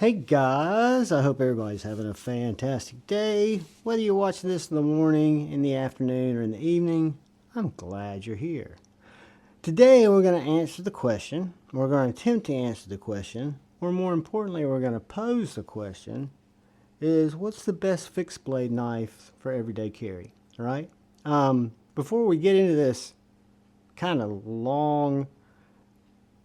Hey guys, I hope everybody's having a fantastic day. Whether you're watching this in the morning, in the afternoon, or in the evening, I'm glad you're here. Today we're going to answer the question, we're going to attempt to answer the question, or more importantly, we're going to pose the question, is what's the best fixed blade knife for everyday carry, right? Before we get into this kind of long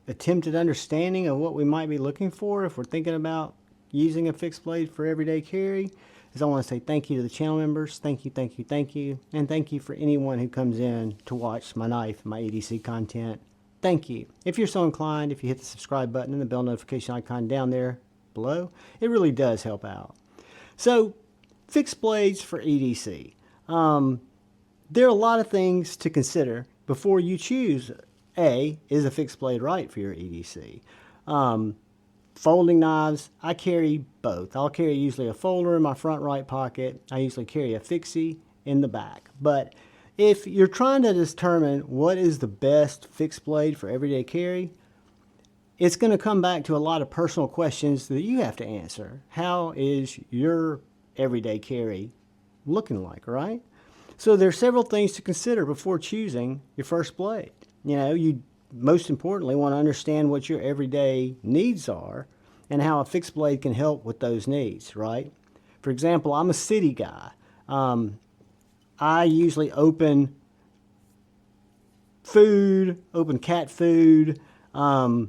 attempted understanding of what we might be looking for if we're thinking about using a fixed blade for everyday carry, is I want to say thank you to the channel members. Thank you, thank you, thank you. And thank you for anyone who comes in to watch my knife, my EDC content. Thank you. If you're so inclined, if you hit the subscribe button and the bell notification icon down there below, it really does help out. So, fixed blades for EDC. There are a lot of things to consider before you choose is a fixed blade right for your EDC. Folding knives, I carry both. I'll carry usually a folder in my front right pocket. I usually carry a fixie in the back. But if you're trying to determine what is the best fixed blade for everyday carry, it's going to come back to a lot of personal questions that you have to answer. How is your everyday carry looking like, right? So there's several things to consider before choosing your first blade. You know, you most importantly want to understand what your everyday needs are and how a fixed blade can help with those needs, right? For example, I'm a city guy. I usually open cat food. I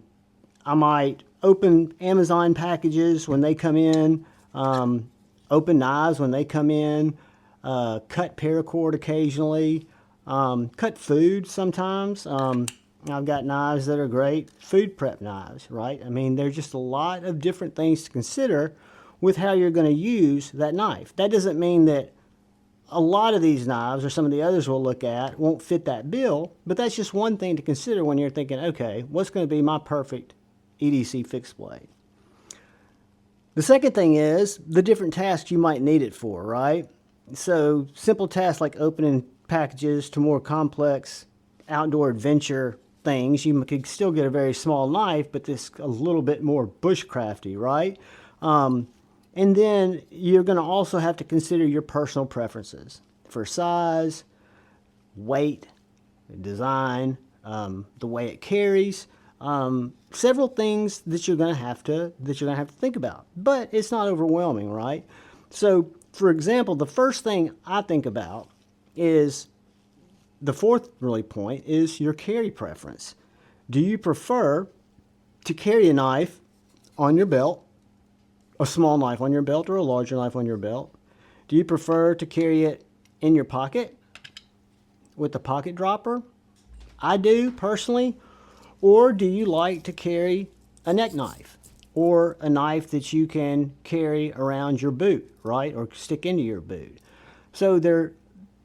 might open Amazon packages when they come in, open knives when they come in, cut paracord occasionally. Cut food sometimes. I've got knives that are great, food prep knives, right? I mean, there's just a lot of different things to consider with how you're going to use that knife. That doesn't mean that a lot of these knives or some of the others we'll look at won't fit that bill, but that's just one thing to consider when you're thinking, okay, what's going to be my perfect EDC fixed blade? The second thing is the different tasks you might need it for, right? So simple tasks like opening packages to more complex outdoor adventure things, you could still get a very small knife, but this a little bit more bushcrafty, right? And then you're going to also have to consider your personal preferences for size, weight, design, the way it carries, several things that you're going to have to think about. But it's not overwhelming, right? So, for example, the first thing I think about is the fourth really point is your carry preference. Do you prefer to carry a knife on your belt, a small knife on your belt or a larger knife on your belt? Do you prefer to carry it in your pocket with a pocket dropper? I do personally. Or do you like to carry a neck knife or a knife that you can carry around your boot, right? Or stick into your boot. So they're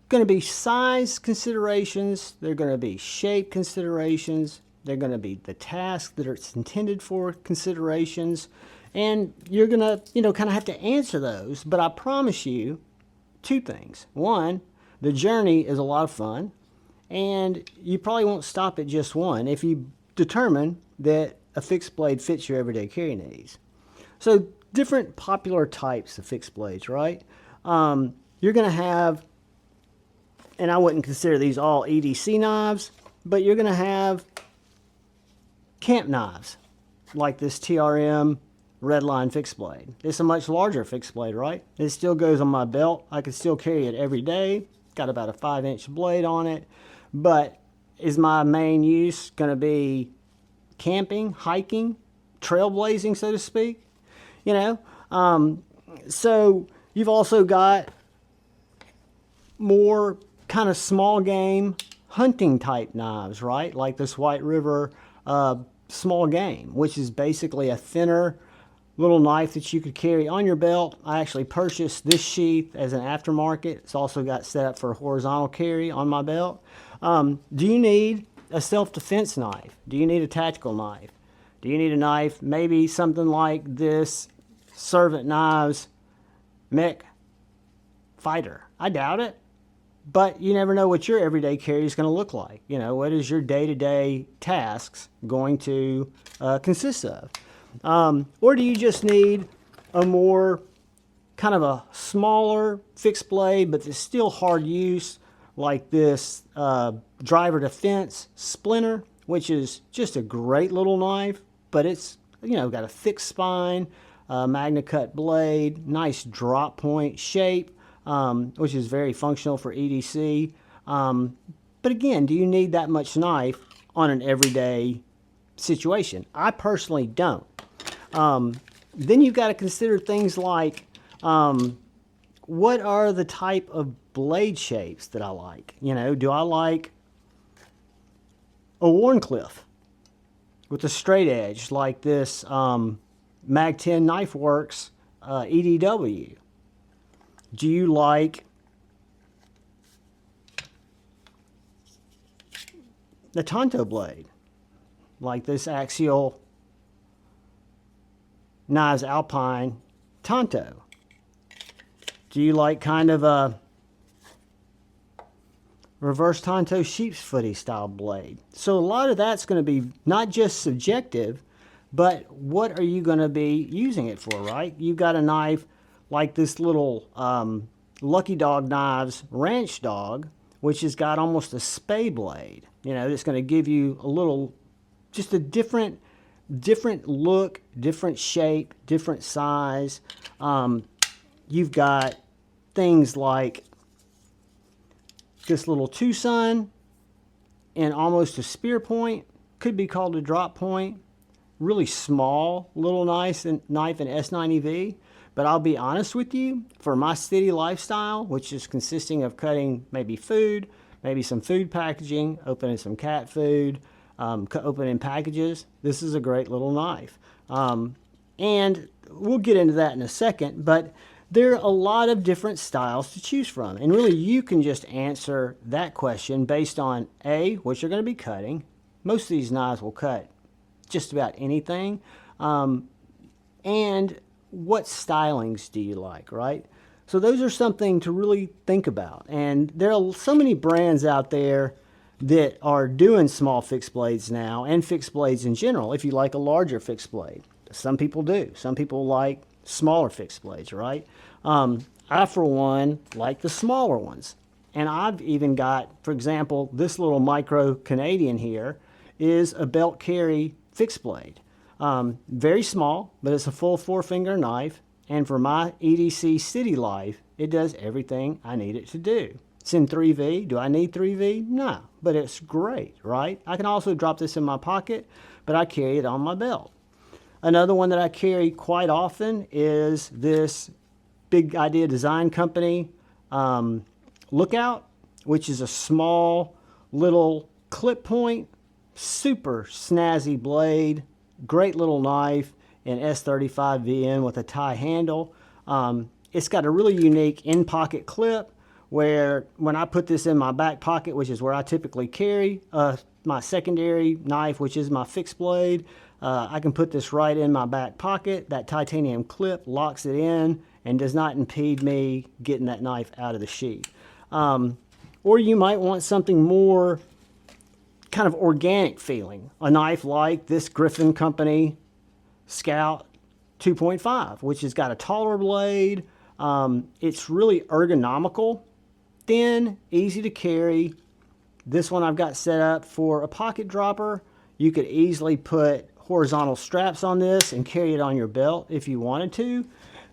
going to be size considerations, they're going to be shape considerations, they're going to be the task that it's intended for considerations, and you're going to, kind of have to answer those. But I promise you two things. One, the journey is a lot of fun, and you probably won't stop at just one if you determine that a fixed blade fits your everyday carry needs. So different popular types of fixed blades, right? You're going to have, and I wouldn't consider these all EDC knives, but you're going to have camp knives like this TRM Redline fixed blade. It's a much larger fixed blade, right? It still goes on my belt. I can still carry it every day. Got about a 5-inch blade on it. But is my main use going to be camping, hiking, trailblazing, so to speak? So you've also got more kind of small game hunting type knives, right? Like this White River small game, which is basically a thinner little knife that you could carry on your belt. I actually purchased this sheath as an aftermarket. It's also got set up for horizontal carry on my belt. Do you need a self-defense knife? Do you need a tactical knife? Do you need a knife, maybe something like this Servant Knives Mech Fighter? I doubt it. But you never know what your everyday carry is going to look like. What is your day-to-day tasks going to consist of? Or do you just need a more kind of a smaller fixed blade, but it's still hard use, like this driver to fence splinter, which is just a great little knife, but it's, you know, got a thick spine, magna cut blade, nice drop point shape, which is very functional for EDC. But again, do you need that much knife on an everyday situation? I personally don't. Then you've got to consider things like, what are the type of blade shapes that I like? You know, do I like a Warncliffe with a straight edge like this Mag 10 Knife Works EDW? Do you like the Tonto blade like this Axial Knives Alpine Tonto? Do you like kind of a reverse Tonto sheep's footy style blade? So a lot of that's going to be not just subjective, but what are you going to be using it for, right? You've got a knife like this little Lucky Dog Knives Ranch Dog, which has got almost a spay blade. You know, it's going to give you a little, just a different look, different shape, different size. You've got things like this little Tucson and almost a spear point, could be called a drop point. Really small little knife in S90V. But I'll be honest with you, for my city lifestyle, which is consisting of cutting maybe food, maybe some food packaging, opening some cat food, opening packages, this is a great little knife. And we'll get into that in a second, but there are a lot of different styles to choose from. And really, you can just answer that question based on A, what you're going to be cutting. Most of these knives will cut just about anything. And what stylings do you like, right? So those are something to really think about. And there are so many brands out there that are doing small fixed blades now, and fixed blades in general, if you like a larger fixed blade. Some people do. Some people like smaller fixed blades, right? I, for one, like the smaller ones. And I've even got, for example, this little micro Canadian here is a belt carry fixed blade. Very small, but it's a full 4-finger knife. And for my EDC city life, it does everything I need it to do. It's in 3V. Do I need 3V? No, but it's great, right? I can also drop this in my pocket, but I carry it on my belt. Another one that I carry quite often is this Big Idea Design Company Lookout, which is a small little clip point, super snazzy blade, great little knife in S35VN with a tie handle. It's got a really unique in-pocket clip where when I put this in my back pocket, which is where I typically carry my secondary knife, which is my fixed blade, I can put this right in my back pocket. That titanium clip locks it in and does not impede me getting that knife out of the sheath. Or you might want something more kind of organic feeling. A knife like this Griffin Company Scout 2.5, which has got a taller blade. It's really ergonomical, thin, easy to carry. This one I've got set up for a pocket dropper. You could easily put horizontal straps on this and carry it on your belt if you wanted to.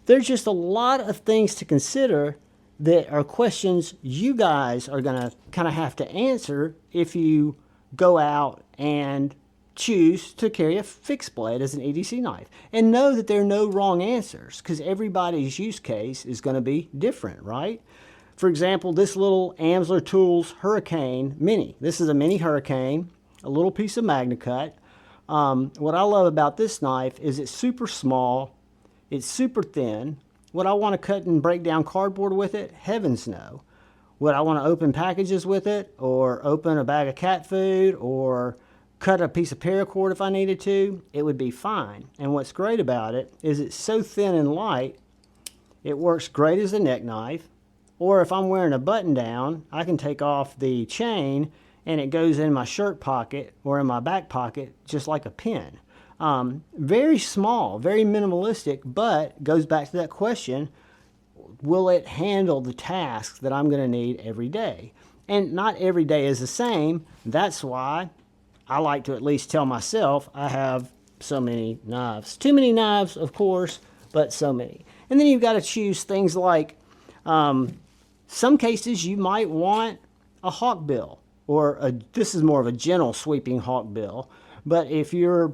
There's just a lot of things to consider that are questions you guys are going to kind of have to answer if you go out and choose to carry a fixed blade as an EDC knife. And know that there are no wrong answers, because everybody's use case is going to be different, right? For example, this little Amsler Tools Hurricane Mini. This is a mini Hurricane, a little piece of Magna Cut. What I love about this knife is it's super small, it's super thin. Would I want to cut and break down cardboard with it? Heavens no. Would I want to open packages with it, or open a bag of cat food, or cut a piece of paracord if I needed to? It would be fine. And what's great about it is it's so thin and light, it works great as a neck knife. Or if I'm wearing a button down, I can take off the chain and it goes in my shirt pocket or in my back pocket just like a pin. Very small, very minimalistic, but goes back to that question, will it handle the tasks that I'm going to need every day? And not every day is the same. That's why I like to at least tell myself I have so many knives. Too many knives, of course, but so many. And then you've got to choose things like, some cases you might want a hawk bill, or this is more of a gentle sweeping hawk bill. But if you're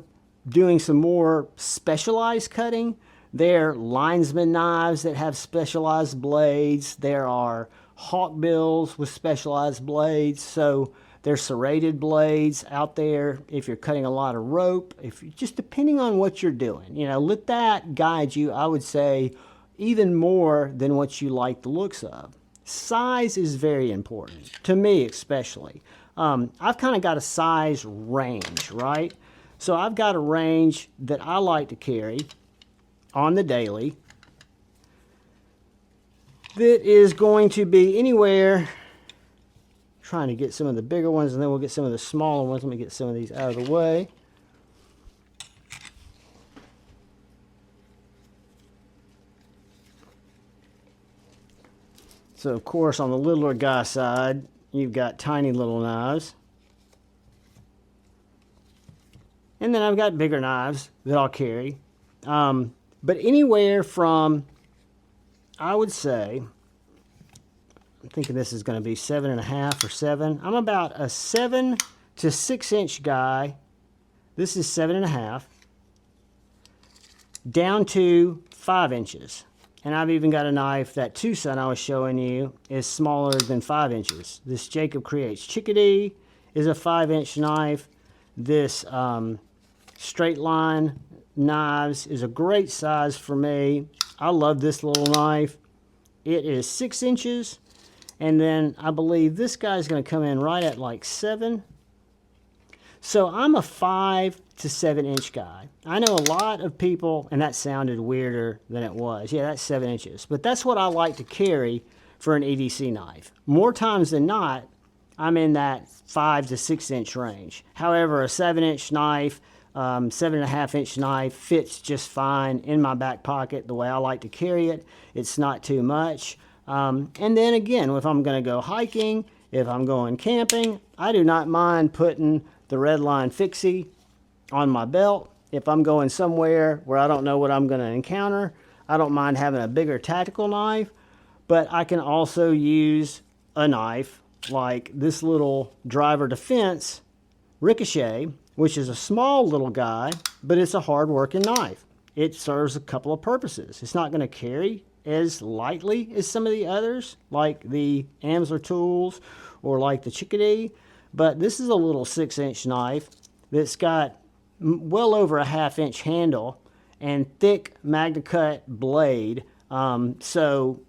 doing some more specialized cutting, there are linesman knives that have specialized blades. There are hawk bills with specialized blades. So there's serrated blades out there if you're cutting a lot of rope. If just depending on what you're doing, let that guide you. I would say even more than what you like the looks of. Size is very important to me, especially. I've kind of got a size range, right? So I've got a range that I like to carry on the daily that is going to be anywhere, trying to get some of the bigger ones and then we'll get some of the smaller ones. Let me get some of these out of the way. So of course on the littler guy side, you've got tiny little knives. And then I've got bigger knives that I'll carry. But anywhere from, I would say, I'm thinking this is going to be 7.5 or 7. I'm about a 7 to 6 inch guy. This is 7.5. Down to 5 inches. And I've even got a knife, that Tucson I was showing you is smaller than 5 inches. This Jacob Creates Chickadee is a 5-inch knife. This straight line knives is a great size for me. I love this little knife. It is 6 inches. And then I believe this guy's going to come in right at like 7. So I'm a 5 to 7 inch guy. I know a lot of people, and that sounded weirder than it was. Yeah, that's 7 inches. But that's what I like to carry for an EDC knife. More times than not, I'm in that 5 to 6 inch range. However, a 7-inch knife, 7.5-inch knife fits just fine in my back pocket the way I like to carry it. It's not too much. And then again, if I'm going to go hiking, if I'm going camping, I do not mind putting the Redline Fixie on my belt. If I'm going somewhere where I don't know what I'm going to encounter, I don't mind having a bigger tactical knife, but I can also use a knife like this little Driver Defense Ricochet, which is a small little guy, but it's a hard-working knife. It serves a couple of purposes. It's not going to carry as lightly as some of the others, like the Amsler tools or like the Chickadee, but this is a little 6-inch knife that's got well over a 1/2-inch handle and thick MagnaCut blade. So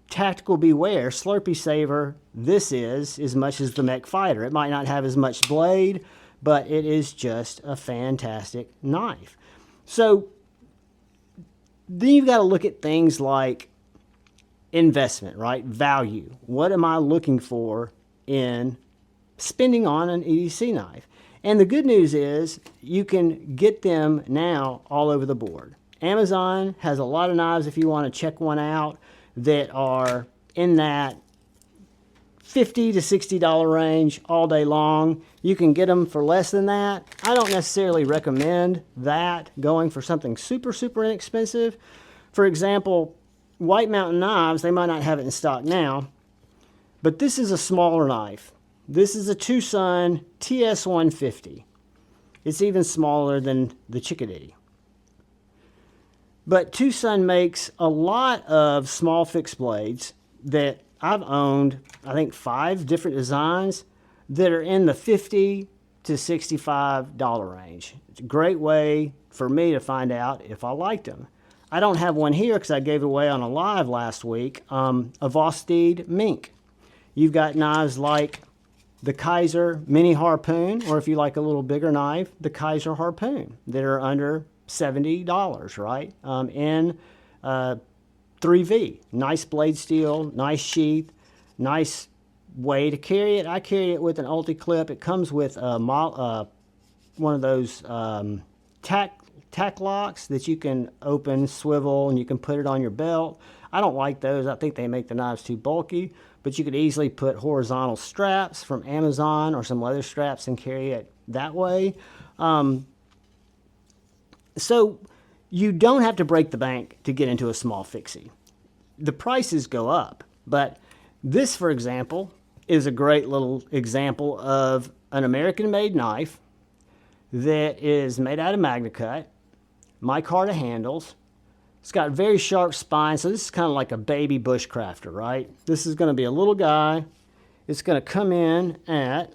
tactical beware, Slurpee saver, this is as much as the Mech Fighter. It might not have as much blade, but it is just a fantastic knife. So then you've got to look at things like investment, right? Value. What am I looking for in spending on an EDC knife? And the good news is you can get them now all over the board. Amazon has a lot of knives if you want to check one out that are in that $50 to $60 range all day long. You can get them for less than that. I don't necessarily recommend that, going for something super, super inexpensive. For example, White Mountain Knives, they might not have it in stock now, but this is a smaller knife. This is a Tucson TS150. It's even smaller than the Chickadee. But Tucson makes a lot of small fixed blades that I've owned, I think 5 different designs that are in the $50 to $65 range. It's a great way for me to find out if I liked them. I don't have one here because I gave it away on a live last week, a Vosteed Mink. You've got knives like the Kaiser Mini Harpoon, or if you like a little bigger knife, the Kaiser Harpoon, that are under $70, right? In 3V. Nice blade steel, nice sheath, nice way to carry it. I carry it with an Ulti clip. It comes with one of those tack locks that you can open, swivel, and you can put it on your belt. I don't like those. I think they make the knives too bulky, but you could easily put horizontal straps from Amazon or some leather straps and carry it that way. So you don't have to break the bank to get into a small fixie. The prices go up, but this, for example, is a great little example of an American-made knife that is made out of MagnaCut, micarta handles. It's got very sharp spines, so this is kind of like a baby bushcrafter, right? This is going to be a little guy. It's going to come in at,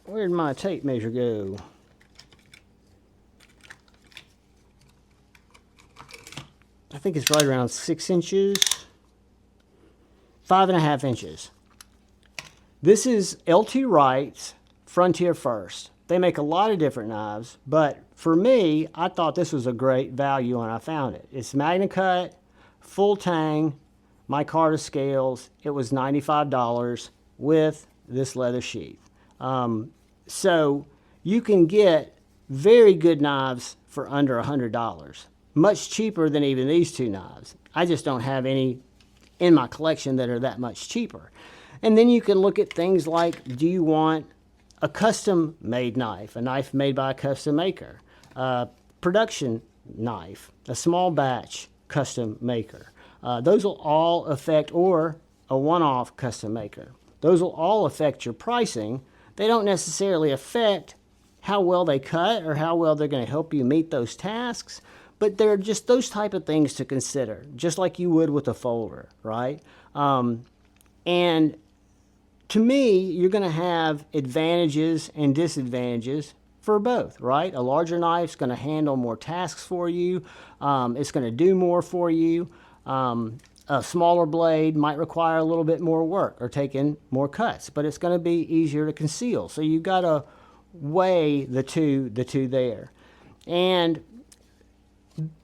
where'd my tape measure go? I think it's right around 6 inches, 5.5 inches. This is LT Wright's Frontier First. They make a lot of different knives, but for me, I thought this was a great value when I found it. It's MagnaCut, full tang, micarta scales. It was $95 with this leather sheath. So you can get very good knives for under $100. Much cheaper than even these two knives. I just don't have any in my collection that are that much cheaper. And then you can look at things like, do you want a custom made knife, a knife made by a custom maker, a production knife, a small batch custom maker. Those will all affect, or a one-off custom maker. Those will all affect your pricing. They don't necessarily affect how well they cut or how well they're going to help you meet those tasks, but they're just those type of things to consider, just like you would with a folder, right? And to me, you're going to have advantages and disadvantages for both, right? A larger knife is going to handle more tasks for you. It's going to do more for you. A smaller blade might require a little bit more work or take in more cuts, but it's going to be easier to conceal. So you've got to weigh the two there. And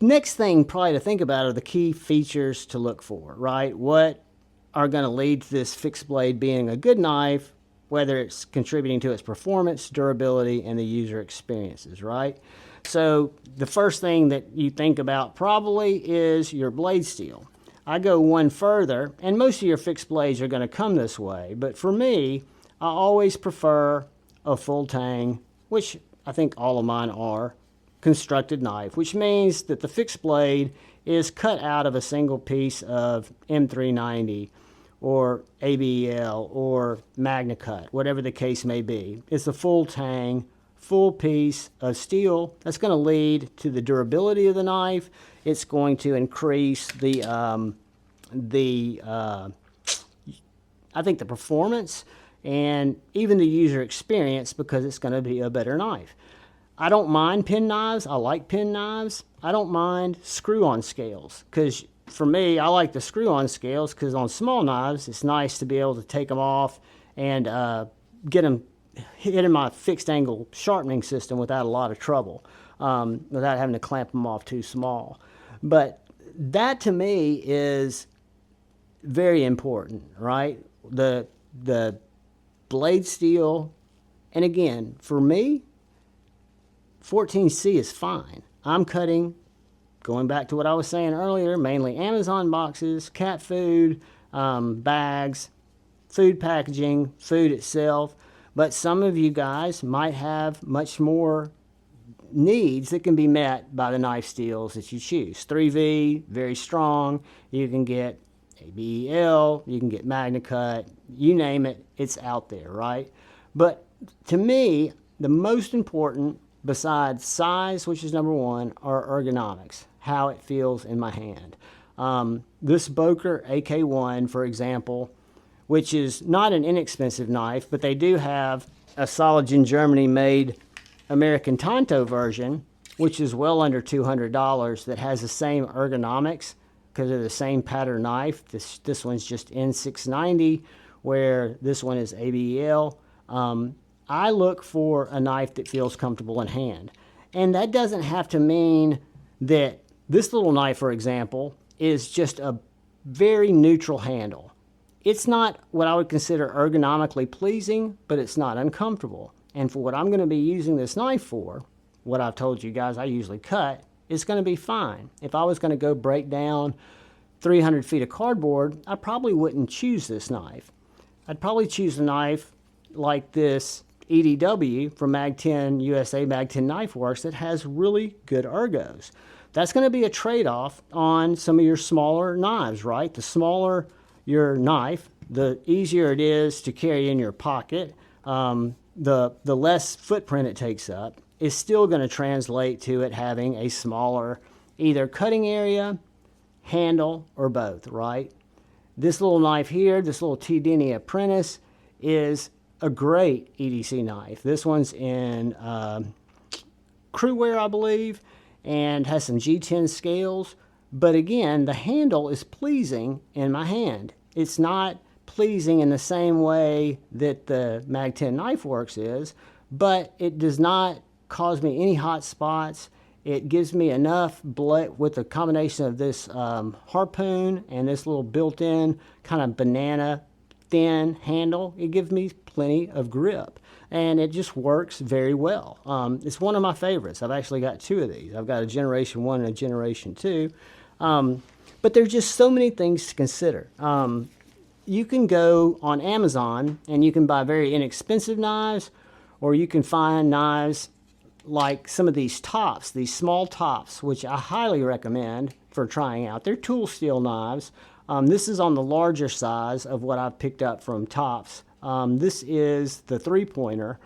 next thing probably to think about are the key features to look for, right? What are going to lead to this fixed blade being a good knife, whether it's contributing to its performance, durability, and the user experiences, right? So the first thing that you think about probably is your blade steel. I go one further, and most of your fixed blades are going to come this way, but for me, I always prefer a full tang, which I think all of mine are, constructed knife, which means that the fixed blade is cut out of a single piece of M390 or ABL or MagnaCut, whatever the case may be. It's a full tang, full piece of steel. That's going to lead to the durability of the knife. It's going to increase I think the performance and even the user experience because it's going to be a better knife. I don't mind pen knives. I like pen knives. I don't mind screw-on scales because for me, I like the screw-on scales because on small knives, it's nice to be able to take them off and get them hit in my fixed angle sharpening system without a lot of trouble, without having to clamp them off too small. But that to me is very important, right? The blade steel, and again, for me, 14C is fine. I'm cutting, going back to what I was saying earlier, mainly Amazon boxes, cat food, bags, food packaging, food itself. But some of you guys might have much more needs that can be met by the knife steels that you choose. 3V, very strong. You can get ABL, you can get MagnaCut, you name it, it's out there, right? But to me, the most important, besides size, which is number one, are ergonomics, how it feels in my hand. This Boker AK1, for example, which is not an inexpensive knife, but they do have a Soligen Germany made American Tonto version, which is well under $200, that has the same ergonomics because they're the same pattern knife. This one's just N690, where this one is ABL. I look for a knife that feels comfortable in hand. And that doesn't have to mean that this little knife, for example, is just a very neutral handle. It's not what I would consider ergonomically pleasing, but it's not uncomfortable. And for what I'm going to be using this knife for, what I've told you guys I usually cut, it's going to be fine. If I was going to go break down 300 feet of cardboard, I probably wouldn't choose this knife. I'd probably choose a knife like this EDW from Mag 10 USA Mag 10 Knife Works that has really good ergos. That's going to be a trade-off on some of your smaller knives, right? The smaller your knife, the easier it is to carry in your pocket. The less footprint it takes up is still going to translate to it having a smaller either cutting area, handle, or both, right? This little knife here, this little T. Denny Apprentice, is a great EDC knife. This one's in crew wear, I believe, and has some G10 scales. But again, the handle is pleasing in my hand. It's not pleasing in the same way that the Mag 10 Knife Works is, but it does not cause me any hot spots. It gives me enough blade with the combination of this harpoon and this little built-in kind of banana thin handle. It gives me plenty of grip, and it just works very well. It's one of my favorites. I've actually got two of these. I've got a Generation 1 and a Generation 2. But there's just so many things to consider. You can go on Amazon and you can buy very inexpensive knives, or you can find knives like some of these tops, these small tops, which I highly recommend for trying out. They're tool steel knives. This is on the larger size of what I've picked up from Tops. This is the 3-pointer.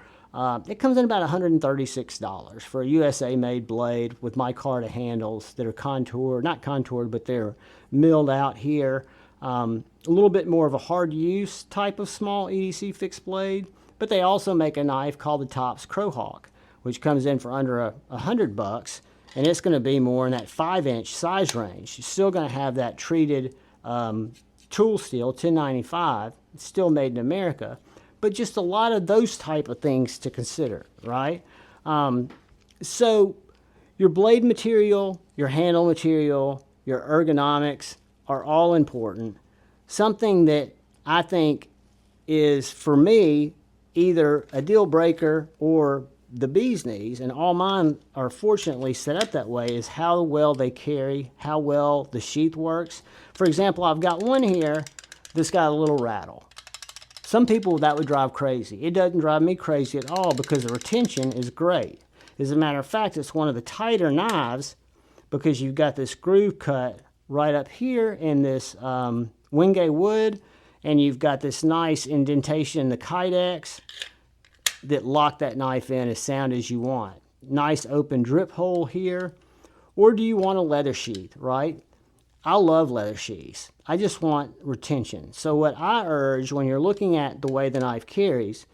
It comes in about $136 for a USA-made blade with micarta handles that are contoured, not contoured, but they're milled out here. A little bit more of a hard use type of small EDC fixed blade, but they also make a knife called the Tops Crowhawk, which comes in for under $100, and it's going to be more in that 5-inch size range. You're still going to have that treated tool steel, 1095. It's still made in America, but just a lot of those type of things to consider, right? So your blade material, your handle material, your ergonomics are all important. Something that I think is, for me, either a deal breaker or the bee's knees, and all mine are fortunately set up that way, is how well they carry, how well the sheath works. For example, I've got one here that's got a little rattle. Some people that would drive crazy. It doesn't drive me crazy at all because the retention is great. As a matter of fact, it's one of the tighter knives because you've got this groove cut right up here in this Wingate wood, and you've got this nice indentation in the Kydex that lock that knife in as sound as you want. Nice open drip hole here. Or do you want a leather sheath, right? I love leather sheaths. I just want retention. So what I urge when you're looking at the way the knife carries,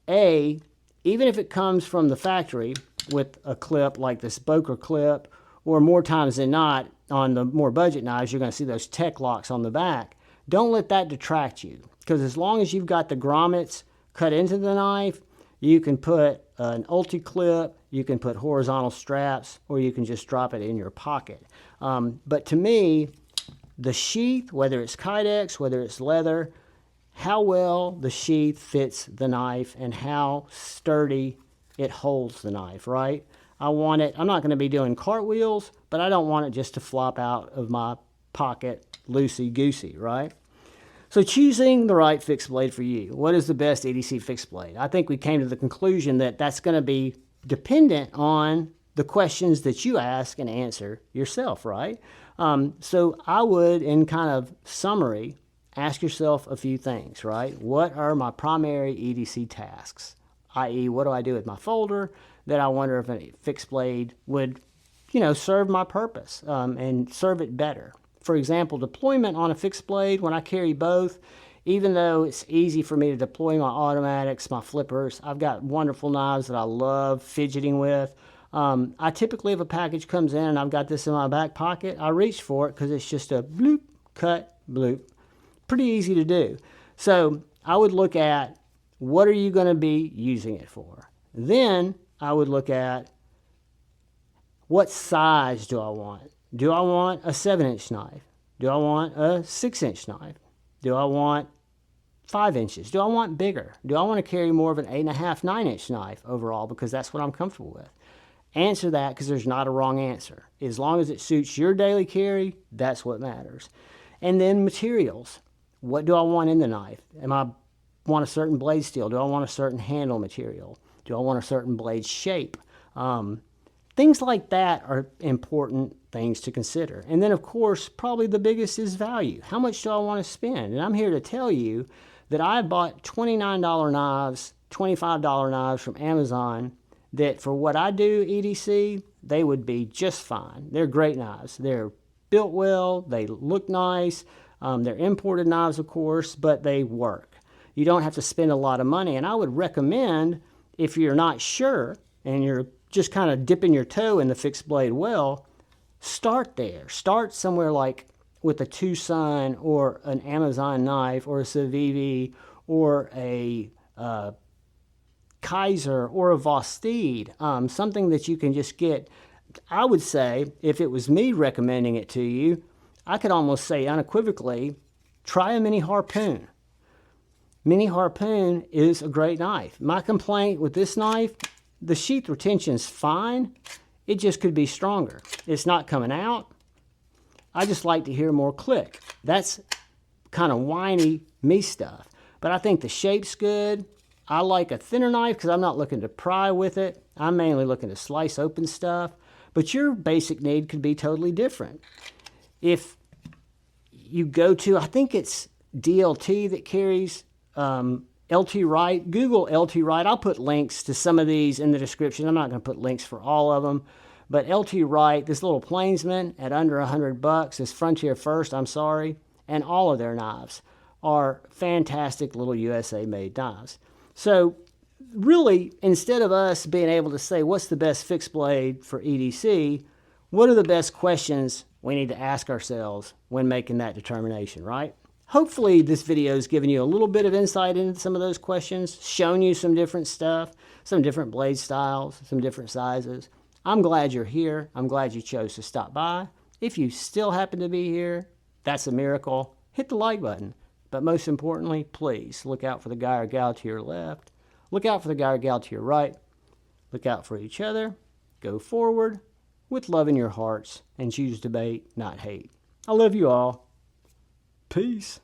even if it comes from the factory with a clip like this Boker clip, or more times than not, on the more budget knives, you're going to see those tech locks on the back. Don't let that detract you, because as long as you've got the grommets cut into the knife, you can put an ulti-clip, you can put horizontal straps, or you can just drop it in your pocket. But to me, the sheath, whether it's Kydex, whether it's leather, how well the sheath fits the knife and how sturdy it holds the knife, right? I want it, I'm not going to be doing cartwheels, but I don't want it just to flop out of my pocket loosey-goosey, right? So choosing the right fixed blade for you. What is the best EDC fixed blade? I think we came to the conclusion that that's going to be dependent on the questions that you ask and answer yourself, right? So I would, in kind of summary, ask yourself a few things, right? What are my primary EDC tasks? I.e., what do I do with my folder that I wonder if a fixed blade would, serve my purpose and serve it better. For example, deployment on a fixed blade, when I carry both, even though it's easy for me to deploy my automatics, my flippers, I've got wonderful knives that I love fidgeting with. I typically, if a package comes in and I've got this in my back pocket, I reach for it because it's just a bloop, cut, bloop. Pretty easy to do. So I would look at, what are you going to be using it for? Then I would look at, what size do I want? Do I want a 7-inch knife? Do I want a 6-inch knife? Do I want 5 inches? Do I want bigger? Do I want to carry more of an 8.5, 9-inch knife overall because that's what I'm comfortable with? Answer that, because there's not a wrong answer. As long as it suits your daily carry, that's what matters. And then materials. What do I want in the knife? Want a certain blade steel? Do I want a certain handle material? Do I want a certain blade shape? Things like that are important things to consider. And then, of course, probably the biggest is value. How much do I want to spend? And I'm here to tell you that I bought $29 knives, $25 knives from Amazon that for what I do, EDC, they would be just fine. They're great knives. They're built well. They look nice. They're imported knives, of course, but they work. You don't have to spend a lot of money. And I would recommend, if you're not sure and you're just kind of dipping your toe in the fixed blade well, start there. Start somewhere like with a Tucson or an Amazon knife or a Civivi or a Kaiser or a Vostede, something that you can just get. I would say, if it was me recommending it to you, I could almost say unequivocally, try a Mini Harpoon. Mini Harpoon is a great knife. My complaint with this knife, the sheath retention is fine. It just could be stronger. It's not coming out. I just like to hear more click. That's kind of whiny me stuff. But I think the shape's good. I like a thinner knife because I'm not looking to pry with it. I'm mainly looking to slice open stuff. But your basic need could be totally different. If you go to, I think it's DLT that carries LT Wright. Google LT Wright. I'll put links to some of these in the description. I'm not going to put links for all of them. But LT Wright, this little plainsman at under $100, this Frontier First, I'm sorry, and all of their knives are fantastic little USA-made knives. So really, instead of us being able to say, what's the best fixed blade for EDC, what are the best questions we need to ask ourselves when making that determination, right? Hopefully this video has given you a little bit of insight into some of those questions, shown you some different stuff, some different blade styles, some different sizes. I'm glad you're here. I'm glad you chose to stop by. If you still happen to be here, that's a miracle. Hit the like button. But most importantly, please look out for the guy or gal to your left. Look out for the guy or gal to your right. Look out for each other. Go forward with love in your hearts and choose debate, not hate. I love you all. Peace.